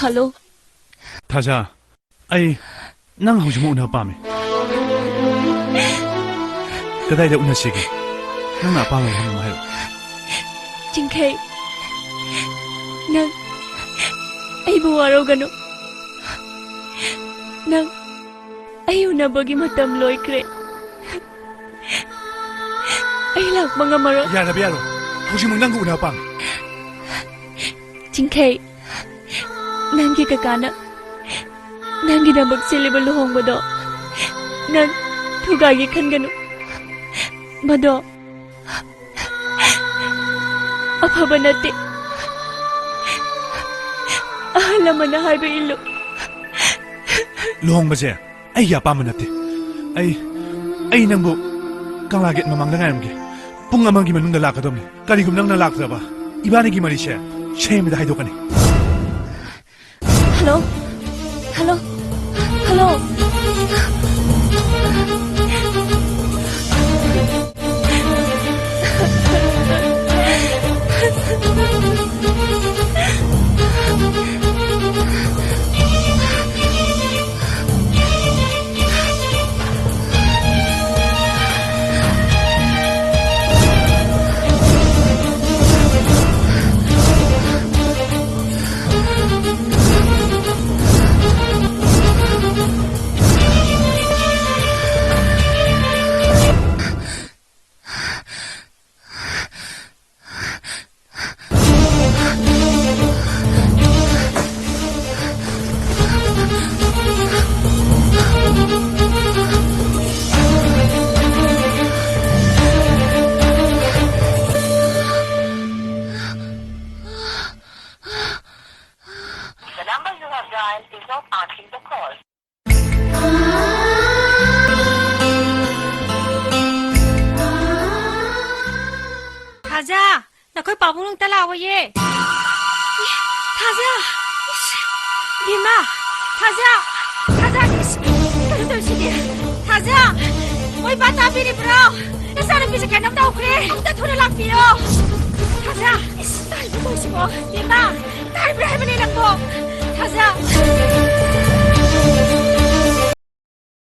Hello. Thaja, ai nang hau jumu una pame. Kadai da una sige. Nang na pame hang mai. Jingkei. Nang ai bu waro gano. Nang ai una bagi matam loikre. Ai lak mga maro. Ya na biaro. Hau jumu nang una pame. Jingkei. Nanggi kakana. Nanggi dambak siliba luhong bado. Nang thugagi khan gano. Bado. Afaba nate. Ahalama na haiba ilu. Luhong ba je? Ai ya pame nate. Ai nang bu kang laget mamang da ngam ge. Pung amang gi manung da lakadom ni. Kari gum nang na lakra ba. Ibani gi mari she. Shame da haidokani. Hello? Hello? Hello? The number you have dialed is not answering the call. Thaja, nakoy pabulong talawa ye. Thaja, Bima, Thaja, kano sige? Thaja, oy bata bini bro. Nasaan bisa ka nang daukre? Ang tatuna lang piyo. Thaja, dahil mo mo. Bima, dahil mo nilang mo. Thaja.